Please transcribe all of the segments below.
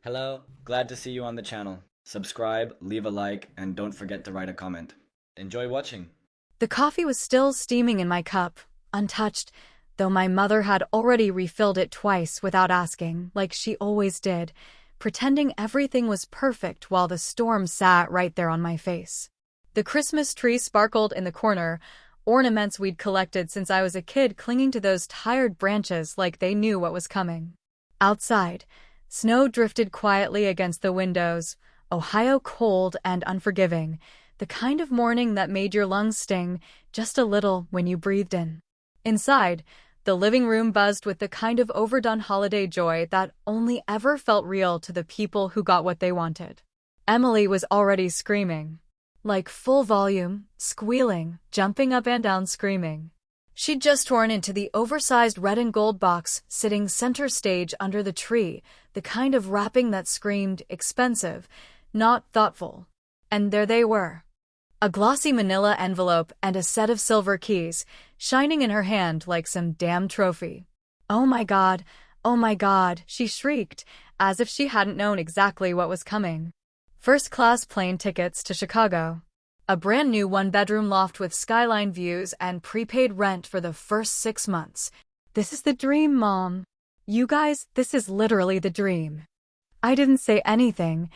Hello, glad to see you on the channel. Subscribe, leave a like, and don't forget to write a comment. Enjoy watching. The coffee was still steaming in my cup, untouched, though my mother had already refilled it twice without asking, like she always did, pretending everything was perfect while the storm sat right there on my face. The Christmas tree sparkled in the corner, ornaments we'd collected since I was a kid clinging to those tired branches like they knew what was coming. Outside, snow drifted quietly against the windows, Ohio cold and unforgiving, the kind of morning that made your lungs sting just a little when you breathed in. Inside, the living room buzzed with the kind of overdone holiday joy that only ever felt real to the people who got what they wanted. Emily was already screaming. Like full volume, squealing, jumping up and down screaming. She'd just torn into the oversized red and gold box sitting center stage under the tree, the kind of wrapping that screamed expensive, not thoughtful. And there they were. A glossy manila envelope and a set of silver keys, shining in her hand like some damn trophy. Oh my God, she shrieked, as if she hadn't known exactly what was coming. First-class plane tickets to Chicago. A brand new one-bedroom loft with skyline views and prepaid rent for the first 6 months. This is the dream, Mom. You guys, this is literally the dream. I didn't say anything.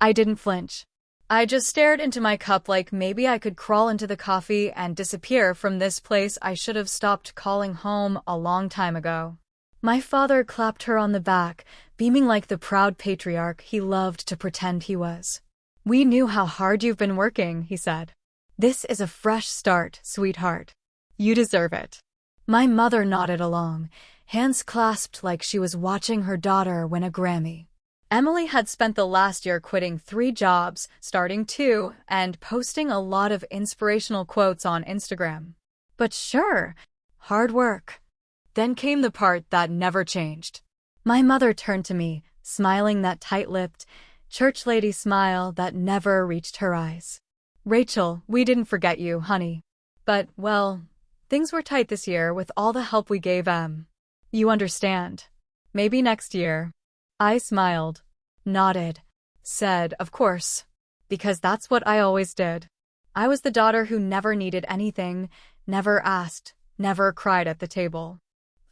I didn't flinch. I just stared into my cup like maybe I could crawl into the coffee and disappear from this place I should have stopped calling home a long time ago. My father clapped her on the back, beaming like the proud patriarch he loved to pretend he was. We knew how hard you've been working, he said. This is a fresh start, sweetheart. You deserve it. My mother nodded along, hands clasped like she was watching her daughter win a Grammy. Emily had spent the last year quitting 3 jobs, starting 2, and posting a lot of inspirational quotes on Instagram. But sure, hard work. Then came the part that never changed. My mother turned to me, smiling that tight-lipped, church lady smile that never reached her eyes. Rachel, we didn't forget you, honey. But, well, things were tight this year with all the help we gave Em. You understand. Maybe next year. I smiled, nodded, said, of course, because that's what I always did. I was the daughter who never needed anything, never asked, never cried at the table.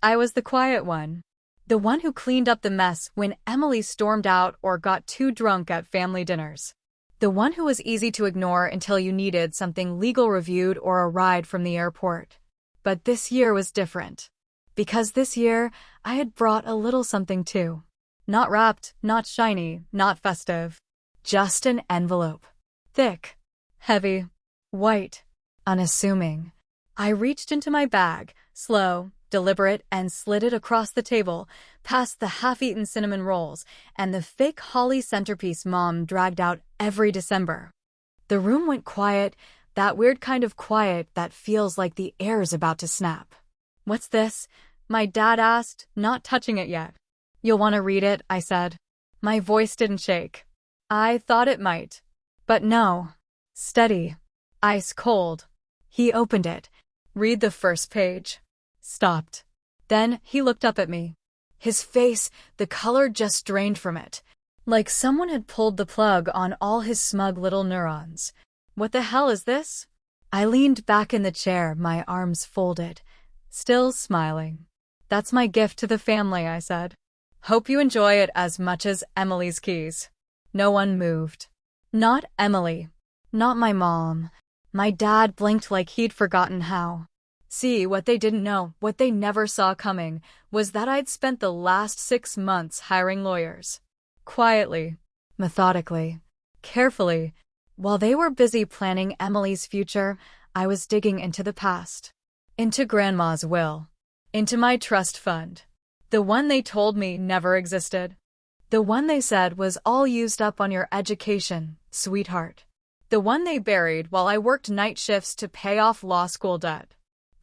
I was the quiet one. The one who cleaned up the mess when Emily stormed out or got too drunk at family dinners. The one who was easy to ignore until you needed something legal reviewed or a ride from the airport. But this year was different. Because this year, I had brought a little something too. Not wrapped, not shiny, not festive. Just an envelope. Thick, heavy, white, unassuming. I reached into my bag, slow, deliberate, and slid it across the table, past the half-eaten cinnamon rolls and the fake holly centerpiece Mom dragged out every December. The room went quiet, that weird kind of quiet that feels like the air's about to snap. What's this? My dad asked, not touching it yet. You'll want to read it, I said. My voice didn't shake. I thought it might. But no. Steady. Ice cold. He opened it. Read the first page. Stopped. Then he looked up at me. His face, the color just drained from it. Like someone had pulled the plug on all his smug little neurons. What the hell is this? I leaned back in the chair, my arms folded, still smiling. That's my gift to the family, I said. Hope you enjoy it as much as Emily's keys. No one moved. Not Emily. Not my mom. My dad blinked like he'd forgotten how. See, what they didn't know, what they never saw coming, was that I'd spent the last 6 months hiring lawyers. Quietly, methodically, carefully. While they were busy planning Emily's future, I was digging into the past. Into Grandma's will. Into my trust fund. The one they told me never existed. The one they said was all used up on your education, sweetheart. The one they buried while I worked night shifts to pay off law school debt.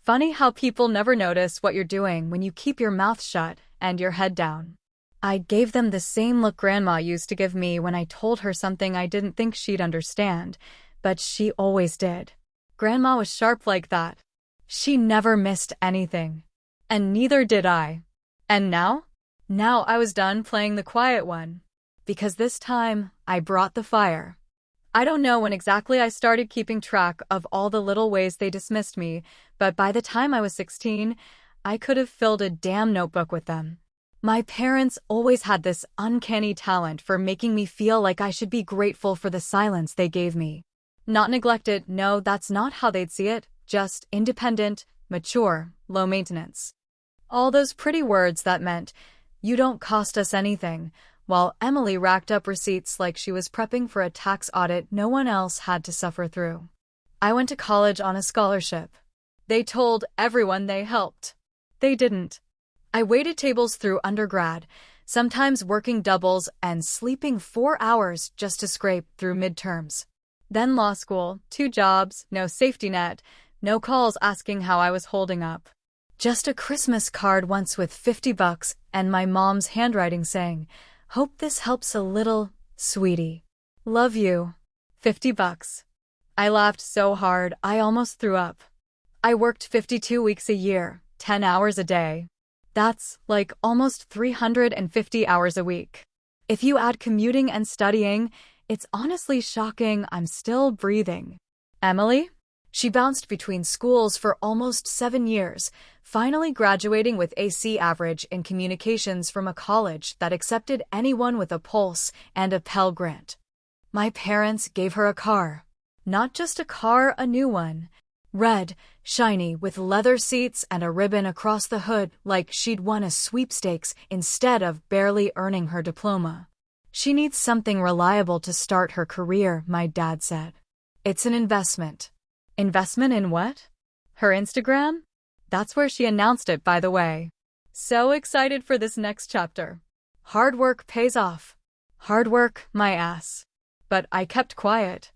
Funny how people never notice what you're doing when you keep your mouth shut and your head down. I gave them the same look Grandma used to give me when I told her something I didn't think she'd understand, but she always did. Grandma was sharp like that. She never missed anything. And neither did I. And now? Now I was done playing the quiet one. because this time I brought the fire. I don't know when exactly I started keeping track of all the little ways they dismissed me, but by the time I was 16, I could have filled a damn notebook with them. My parents always had this uncanny talent for making me feel like I should be grateful for the silence they gave me. Not neglected, no, that's not how they'd see it, just independent, mature, low maintenance. All those pretty words that meant, "You don't cost us anything," while Emily racked up receipts like she was prepping for a tax audit no one else had to suffer through. I went to college on a scholarship. They told everyone they helped. They didn't. I waited tables through undergrad, sometimes working doubles and sleeping 4 hours just to scrape through midterms. Then law school, 2 jobs, no safety net, no calls asking how I was holding up. Just a Christmas card once with $50 and my mom's handwriting saying, "Hope this helps a little, sweetie. Love you." $50. I laughed so hard I almost threw up. I worked 52 weeks a year, 10 hours a day. That's like almost 350 hours a week. If you add commuting and studying, it's honestly shocking I'm still breathing. Emily? She bounced between schools for almost 7 years, finally graduating with a C average in communications from a college that accepted anyone with a pulse and a Pell Grant. My parents gave her a car. Not just a car, a new one. Red, shiny, with leather seats and a ribbon across the hood like she'd won a sweepstakes instead of barely earning her diploma. She needs something reliable to start her career, my dad said. It's an investment. Investment in what? Her Instagram? That's where she announced it, by the way. So excited for this next chapter. Hard work pays off. Hard work, my ass. But I kept quiet.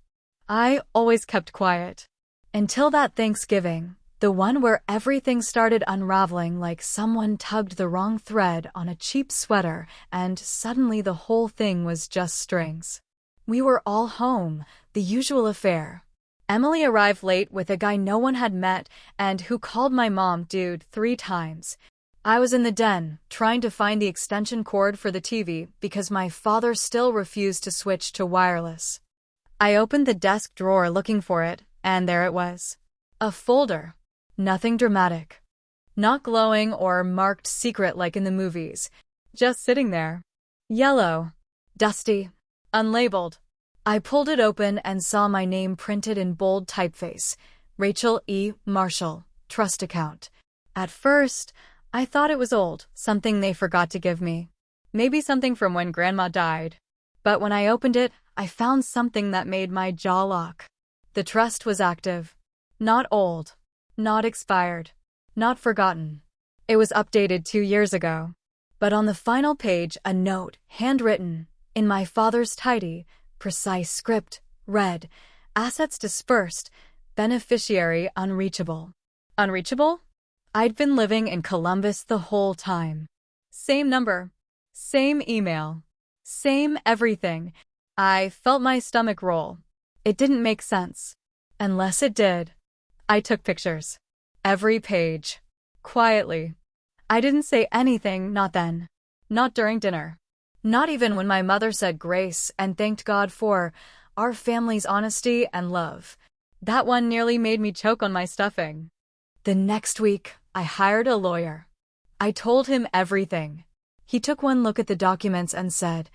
I always kept quiet. Until that Thanksgiving, the one where everything started unraveling like someone tugged the wrong thread on a cheap sweater and suddenly the whole thing was just strings. We were all home, the usual affair. Emily arrived late with a guy no one had met and who called my mom dude 3 times. I was in the den, trying to find the extension cord for the TV because my father still refused to switch to wireless. I opened the desk drawer looking for it, and there it was. A folder. Nothing dramatic. Not glowing or marked secret like in the movies. Just sitting there. Yellow. Dusty. Unlabeled. I pulled it open and saw my name printed in bold typeface. Rachel E. Marshall, trust account. At first, I thought it was old, something they forgot to give me. Maybe something from when Grandma died. But when I opened it, I found something that made my jaw lock. The trust was active. Not old. Not expired. Not forgotten. It was updated 2 years ago. But on the final page, a note, handwritten, in my father's tidy, precise script, read, "Assets dispersed, beneficiary unreachable." Unreachable? I'd been living in Columbus the whole time. Same number. Same email. Same everything. I felt my stomach roll. It didn't make sense. Unless it did. I took pictures. Every page. Quietly. I didn't say anything, not then. Not during dinner. Not even when my mother said grace and thanked God for our family's honesty and love. That one nearly made me choke on my stuffing. The next week, I hired a lawyer. I told him everything. He took one look at the documents and said,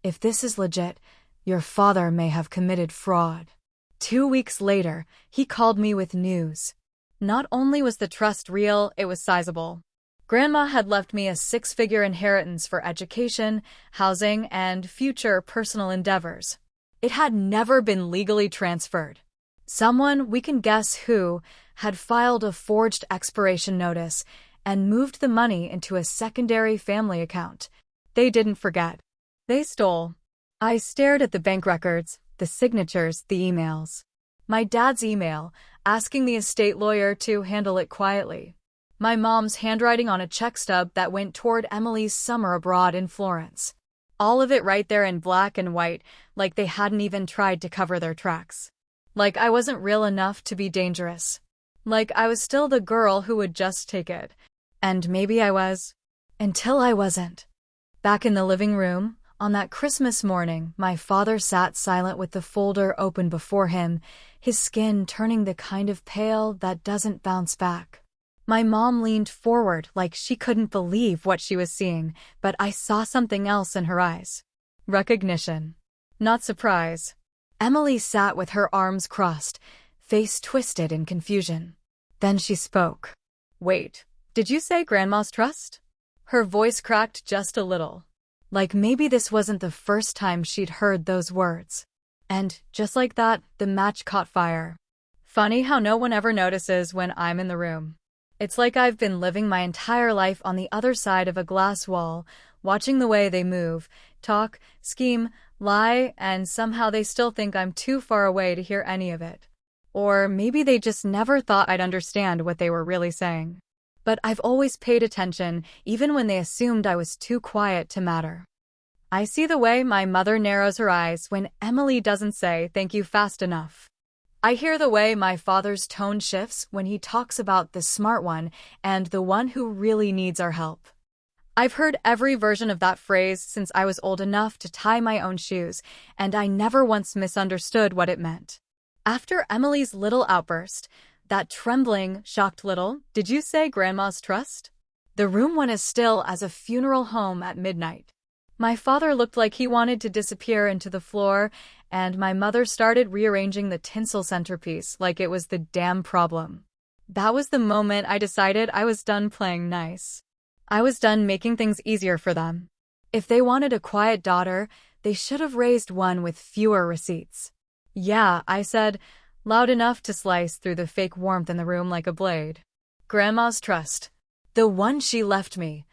"If this is legit, your father may have committed fraud." 2 weeks later, he called me with news. Not only was the trust real, it was sizable. Grandma had left me a 6-figure inheritance for education, housing, and future personal endeavors. It had never been legally transferred. Someone, we can guess who, had filed a forged expiration notice and moved the money into a secondary family account. They didn't forget. They stole. I stared at the bank records, the signatures, the emails. My dad's email, asking the estate lawyer to handle it quietly. My mom's handwriting on a check stub that went toward Emily's summer abroad in Florence. All of it right there in black and white, like they hadn't even tried to cover their tracks. Like I wasn't real enough to be dangerous. Like I was still the girl who would just take it. And maybe I was. Until I wasn't. Back in the living room, On that Christmas morning, my father sat silent with the folder open before him, his skin turning the kind of pale that doesn't bounce back. My mom leaned forward like she couldn't believe what she was seeing, but I saw something else in her eyes. Recognition. Not surprise. Emily sat with her arms crossed, face twisted in confusion. Then she spoke. Wait, did you say Grandma's trust? Her voice cracked just a little. Like maybe this wasn't the first time she'd heard those words. And, just like that, the match caught fire. Funny how no one ever notices when I'm in the room. It's like I've been living my entire life on the other side of a glass wall, watching the way they move, talk, scheme, lie, and somehow they still think I'm too far away to hear any of it. Or maybe they just never thought I'd understand what they were really saying. But I've always paid attention, even when they assumed I was too quiet to matter. I see the way my mother narrows her eyes when Emily doesn't say thank you fast enough. I hear the way my father's tone shifts when he talks about the smart one and the one who really needs our help. I've heard every version of that phrase since I was old enough to tie my own shoes, and I never once misunderstood what it meant. After Emily's little outburst, that trembling, shocked little, "Did you say Grandma's trust?" the room went as still as a funeral home at midnight. My father looked like he wanted to disappear into the floor, and my mother started rearranging the tinsel centerpiece like it was the damn problem. That was the moment I decided I was done playing nice. I was done making things easier for them. If they wanted a quiet daughter, they should have raised one with fewer receipts. Yeah, I said, loud enough to slice through the fake warmth in the room like a blade. Grandma's trust. The one she left me.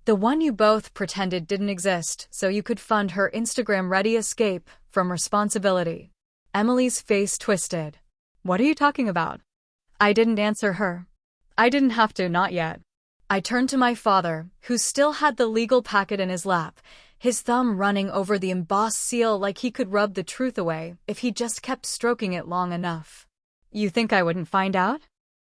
The one you both pretended didn't exist so you could fund her Instagram-ready escape from responsibility. Emily's face twisted. What are you talking about? I didn't answer her. I didn't have to, not yet. I turned to my father, who still had the legal packet in his lap, his thumb running over the embossed seal like he could rub the truth away if he just kept stroking it long enough. You think I wouldn't find out?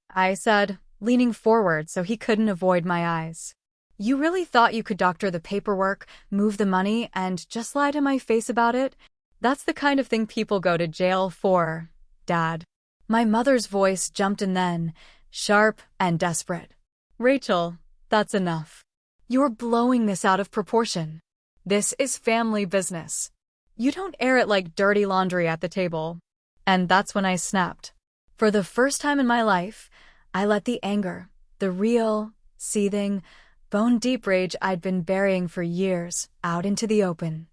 I said, leaning forward so he couldn't avoid my eyes. You really thought you could doctor the paperwork, move the money, and just lie to my face about it? That's the kind of thing people go to jail for, Dad. My mother's voice jumped in then, sharp and desperate. Rachel, that's enough. You're blowing this out of proportion. This is family business. You don't air it like dirty laundry at the table. And that's when I snapped. For the first time in my life, I let the anger, the real, seething, bone-deep rage I'd been burying for years, out into the open.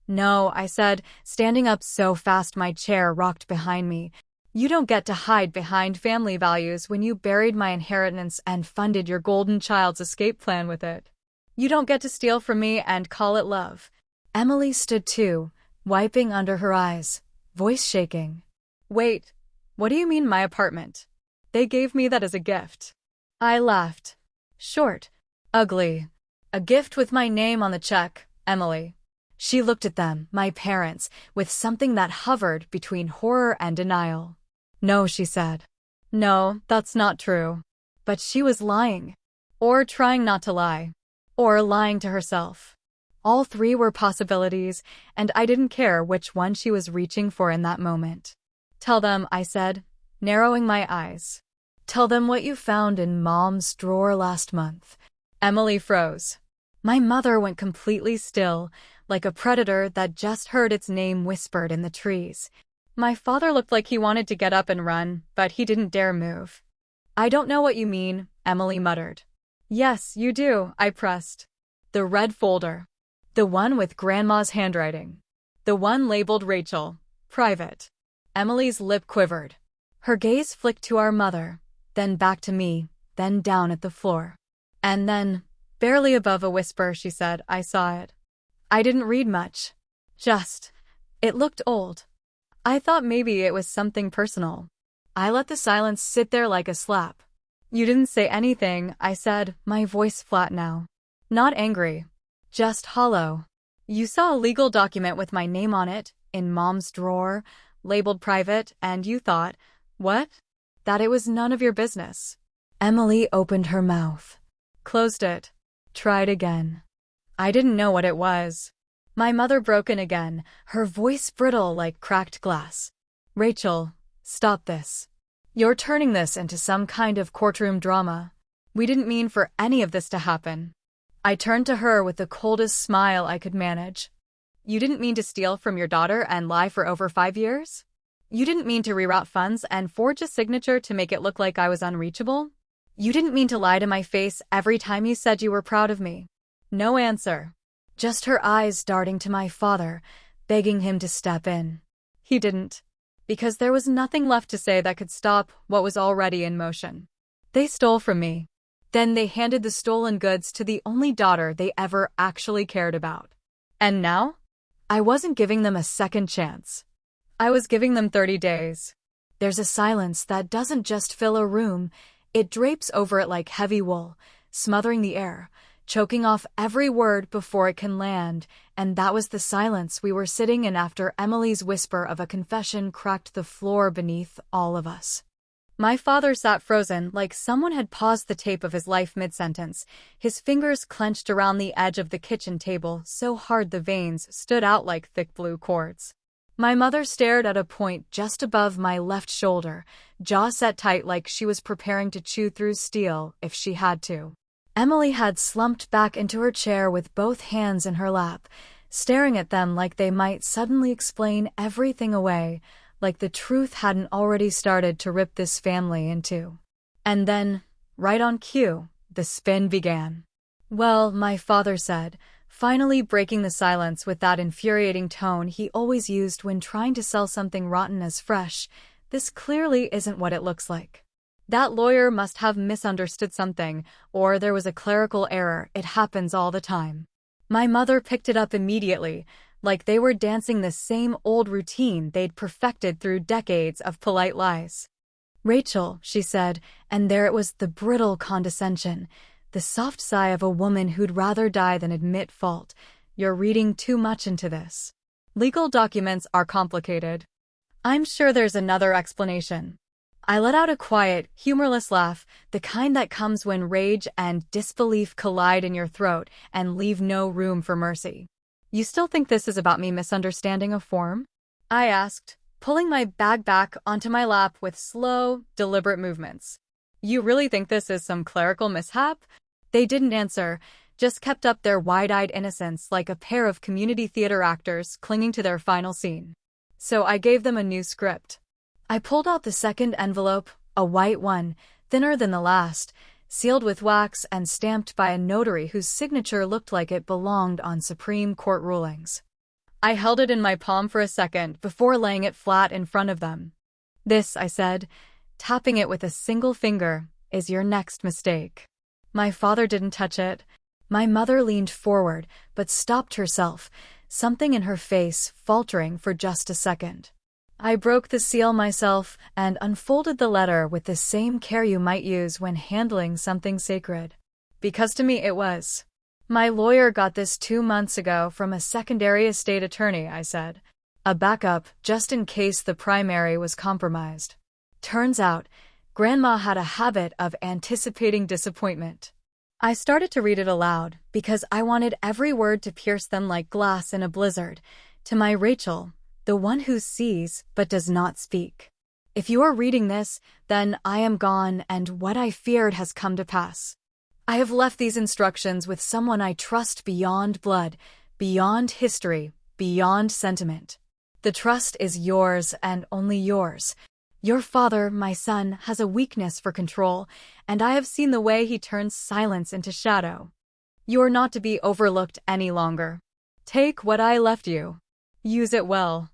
No, I said, standing up so fast my chair rocked behind me. You don't get to hide behind family values when you buried my inheritance and funded your golden child's escape plan with it. You don't get to steal from me and call it love. Emily stood too, wiping under her eyes, voice shaking. Wait, what do you mean my apartment? They gave me that as a gift. I laughed. Short, ugly. A gift with my name on the check, Emily. She looked at them, my parents, with something that hovered between horror and denial. No, she said. No, that's not true. But she was lying. Or trying not to lie. Or lying to herself. All three were possibilities, and I didn't care which one she was reaching for in that moment. Tell them, I said, narrowing my eyes. Tell them what you found in Mom's drawer last month. Emily froze. My mother went completely still, like a predator that just heard its name whispered in the trees. My father looked like he wanted to get up and run, but he didn't dare move. I don't know what you mean, Emily muttered. Yes, you do, I pressed. The red folder. The one with Grandma's handwriting. The one labeled Rachel. Private. Emily's lip quivered. Her gaze flicked to our mother, then back to me, then down at the floor. And then, barely above a whisper, she said, I saw it. I didn't read much. It looked old. I thought maybe it was something personal. I let the silence sit there like a slap. You didn't say anything, I said, my voice flat now. Not angry. Just hollow. You saw a legal document with my name on it, in Mom's drawer, labeled private, and you thought, what? That it was none of your business. Emily opened her mouth. Closed it. Tried again. I didn't know what it was. My mother broke in again, her voice brittle like cracked glass. Rachel, stop this. You're turning this into some kind of courtroom drama. We didn't mean for any of this to happen. I turned to her with the coldest smile I could manage. You didn't mean to steal from your daughter and lie for over 5 years? You didn't mean to reroute funds and forge a signature to make it look like I was unreachable? You didn't mean to lie to my face every time you said you were proud of me? No answer. Just her eyes darting to my father, begging him to step in. He didn't. Because there was nothing left to say that could stop what was already in motion. They stole from me. Then they handed the stolen goods to the only daughter they ever actually cared about. And now? I wasn't giving them a second chance. I was giving them 30 days. There's a silence that doesn't just fill a room, it drapes over it like heavy wool, smothering the air, choking off every word before it can land, and that was the silence we were sitting in after Emily's whisper of a confession cracked the floor beneath all of us. My father sat frozen, like someone had paused the tape of his life mid-sentence, his fingers clenched around the edge of the kitchen table so hard the veins stood out like thick blue cords. My mother stared at a point just above my left shoulder, jaw set tight like she was preparing to chew through steel if she had to. Emily had slumped back into her chair with both hands in her lap, staring at them like they might suddenly explain everything away, like the truth hadn't already started to rip this family in two. And then, right on cue, the spin began. Well, my father said, finally breaking the silence with that infuriating tone he always used when trying to sell something rotten as fresh, this clearly isn't what it looks like. That lawyer must have misunderstood something, or there was a clerical error. It happens all the time. My mother picked it up immediately, like they were dancing the same old routine they'd perfected through decades of polite lies. Rachel, she said, and there it was, the brittle condescension, the soft sigh of a woman who'd rather die than admit fault. You're reading too much into this. Legal documents are complicated. I'm sure there's another explanation. I let out a quiet, humorless laugh, the kind that comes when rage and disbelief collide in your throat and leave no room for mercy. You still think this is about me misunderstanding a form? I asked, pulling my bag back onto my lap with slow, deliberate movements. You really think this is some clerical mishap? They didn't answer, just kept up their wide-eyed innocence like a pair of community theater actors clinging to their final scene. So I gave them a new script. I pulled out the second envelope, a white one, thinner than the last, sealed with wax and stamped by a notary whose signature looked like it belonged on Supreme Court rulings. I held it in my palm for a second before laying it flat in front of them. This, I said, tapping it with a single finger, is your next mistake. My father didn't touch it. My mother leaned forward, but stopped herself, something in her face faltering for just a second. I broke the seal myself and unfolded the letter with the same care you might use when handling something sacred. Because to me it was. My lawyer got this 2 months ago from a secondary estate attorney, I said. A backup, just in case the primary was compromised. Turns out, Grandma had a habit of anticipating disappointment. I started to read it aloud because I wanted every word to pierce them like glass in a blizzard. To my Rachel, the one who sees but does not speak. If you are reading this, then I am gone and what I feared has come to pass. I have left these instructions with someone I trust beyond blood, beyond history, beyond sentiment. The trust is yours and only yours. Your father, my son, has a weakness for control, and I have seen the way he turns silence into shadow. You are not to be overlooked any longer. Take what I left you. Use it well.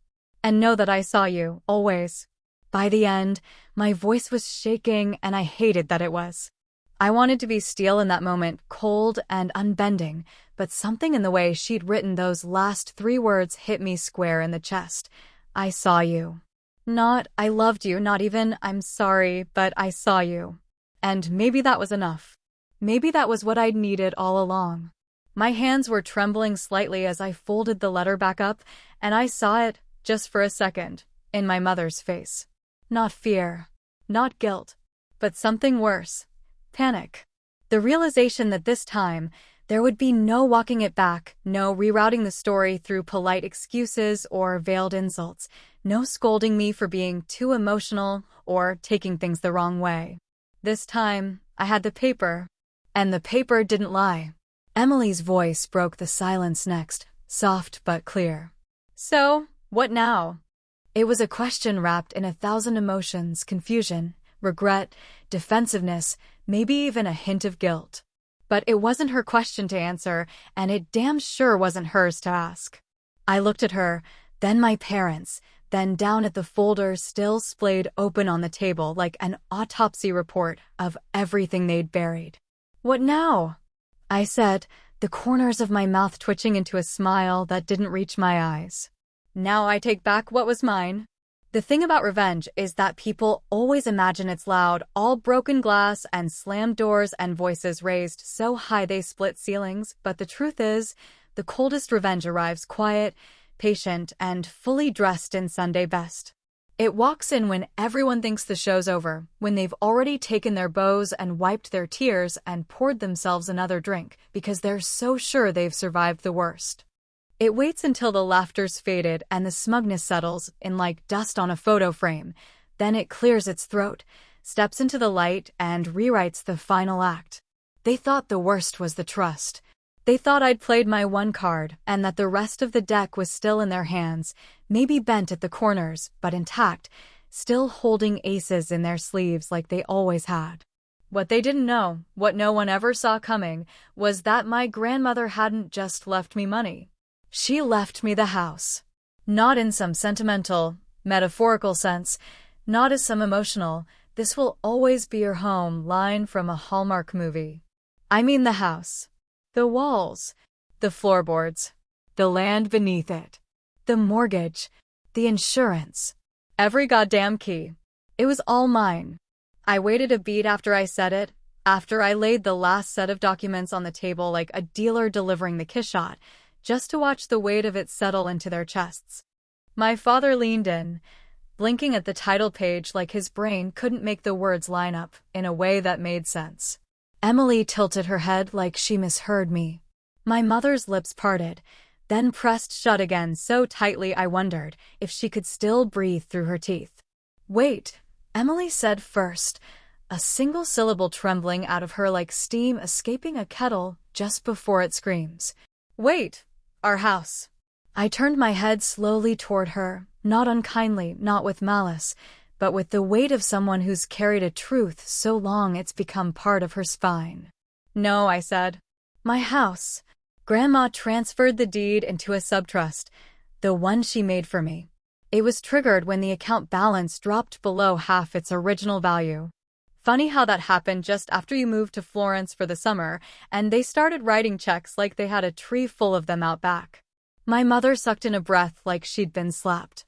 And know that I saw you, always. By the end, my voice was shaking and I hated that it was. I wanted to be steel in that moment, cold and unbending, but something in the way she'd written those last 3 words hit me square in the chest. I saw you. Not, I loved you, not even, I'm sorry, but I saw you. And maybe that was enough. Maybe that was what I'd needed all along. My hands were trembling slightly as I folded the letter back up, and I saw it, just for a second, in my mother's face. Not fear, not guilt, but something worse. Panic. The realization that this time, There would be no walking it back, no rerouting the story through polite excuses or veiled insults, no scolding me for being too emotional or taking things the wrong way. This time, I had the paper, and the paper didn't lie. Emily's voice broke the silence next, soft but clear. So, what now? It was a question wrapped in 1,000 emotions: confusion, regret, defensiveness, maybe even a hint of guilt. But it wasn't her question to answer, and it damn sure wasn't hers to ask. I looked at her, then my parents, then down at the folder still splayed open on the table like an autopsy report of everything they'd buried. "What now?" I said, the corners of my mouth twitching into a smile that didn't reach my eyes. "Now I take back what was mine." The thing about revenge is that people always imagine it's loud, all broken glass and slammed doors and voices raised so high they split ceilings, but the truth is, the coldest revenge arrives quiet, patient, and fully dressed in Sunday best. It walks in when everyone thinks the show's over, when they've already taken their bows and wiped their tears and poured themselves another drink because they're so sure they've survived the worst. It waits until the laughter's faded and the smugness settles in like dust on a photo frame. Then it clears its throat, steps into the light, and rewrites the final act. They thought the worst was the trust. They thought I'd played my one card and that the rest of the deck was still in their hands, maybe bent at the corners, but intact, still holding aces in their sleeves like they always had. What they didn't know, what no one ever saw coming, was that my grandmother hadn't just left me money. She left me the house. Not in some sentimental, metaphorical sense, not as some emotional, "this will always be your home" line from a Hallmark movie. I mean the house. The walls, the floorboards, the land beneath it, the mortgage, the insurance, every goddamn key. It was all mine. I waited a beat after I said it, after I laid the last set of documents on the table like a dealer delivering the kiss shot, just to watch the weight of it settle into their chests. My father leaned in, blinking at the title page like his brain couldn't make the words line up in a way that made sense. Emily tilted her head like she misheard me. My mother's lips parted, then pressed shut again so tightly I wondered if she could still breathe through her teeth. "Wait," Emily said first, a single syllable trembling out of her like steam escaping a kettle just before it screams. "Wait. Our house." I turned my head slowly toward her, not unkindly, not with malice, but with the weight of someone who's carried a truth so long it's become part of her spine. "No," I said. "My house." Grandma transferred the deed into a subtrust, the one she made for me. It was triggered when the account balance dropped below half its original value. Funny how that happened just after you moved to Florence for the summer, and they started writing checks like they had a tree full of them out back. My mother sucked in a breath like she'd been slapped.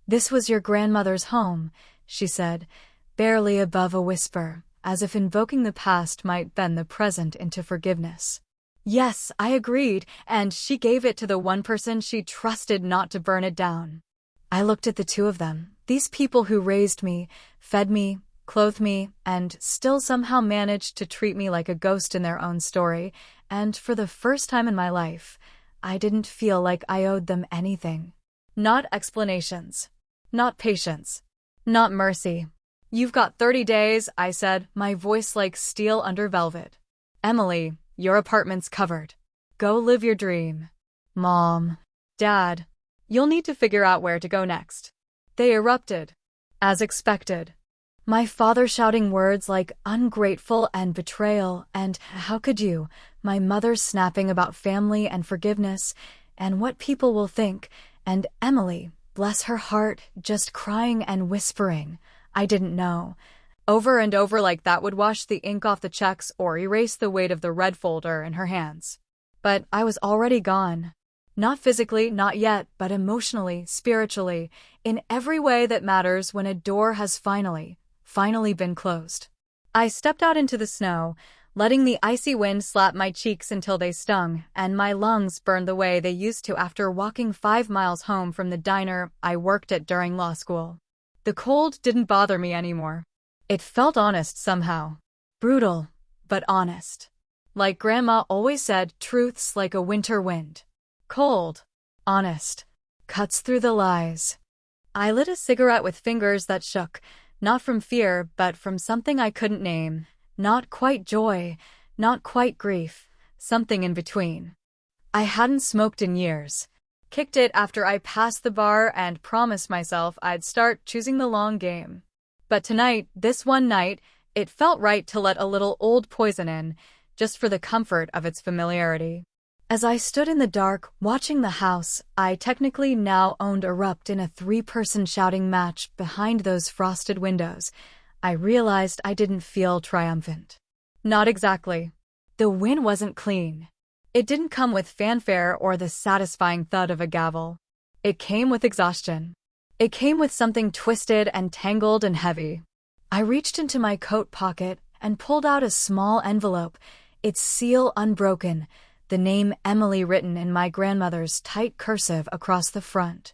"This was your grandmother's home," she said, barely above a whisper, as if invoking the past might bend the present into forgiveness. Yes, I agreed, and she gave it to the one person she trusted not to burn it down. I looked at the two of them, these people who raised me, fed me, clothed me, and still somehow managed to treat me like a ghost in their own story, and for the first time in my life, I didn't feel like I owed them anything. Not explanations. Not patience. Not mercy. "You've got 30 days, I said, my voice like steel under velvet. "Emily, your apartment's covered. Go live your dream." "Mom." "Dad. You'll need to figure out where to go next." They erupted. As expected. My father shouting words like ungrateful and betrayal and "how could you?" My mother snapping about family and forgiveness and what people will think, and Emily, bless her heart, just crying and whispering, "I didn't know." Over and over like that would wash the ink off the checks or erase the weight of the red folder in her hands. But I was already gone. Not physically, not yet, but emotionally, spiritually, in every way that matters when a door has finally been closed. I stepped out into the snow, letting the icy wind slap my cheeks until they stung, and my lungs burned the way they used to after walking 5 miles home from the diner I worked at during law school. The cold didn't bother me anymore. It felt honest somehow. Brutal, but honest. Like Grandma always said, truth's like a winter wind. Cold, honest, cuts through the lies. I lit a cigarette with fingers that shook, not from fear, but from something I couldn't name. Not quite joy, not quite grief, something in between. I hadn't smoked in years. Kicked it after I passed the bar and promised myself I'd start choosing the long game. But tonight, this one night, it felt right to let a little old poison in, just for the comfort of its familiarity. As I stood in the dark, watching the house I technically now owned erupt in a three-person shouting match behind those frosted windows, I realized I didn't feel triumphant. Not exactly. The win wasn't clean. It didn't come with fanfare or the satisfying thud of a gavel. It came with exhaustion. It came with something twisted and tangled and heavy. I reached into my coat pocket and pulled out a small envelope, its seal unbroken, the name Emily written in my grandmother's tight cursive across the front.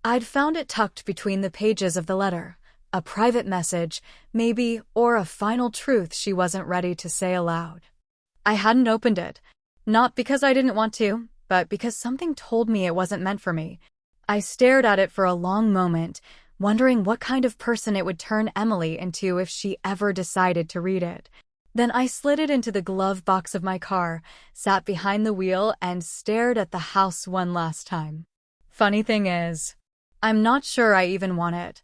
I'd found it tucked between the pages of the letter, a private message, maybe, or a final truth she wasn't ready to say aloud. I hadn't opened it. Not because I didn't want to, but because something told me it wasn't meant for me. I stared at it for a long moment, wondering what kind of person it would turn Emily into if she ever decided to read it. Then I slid it into the glove box of my car, sat behind the wheel, and stared at the house one last time. Funny thing is, I'm not sure I even want it.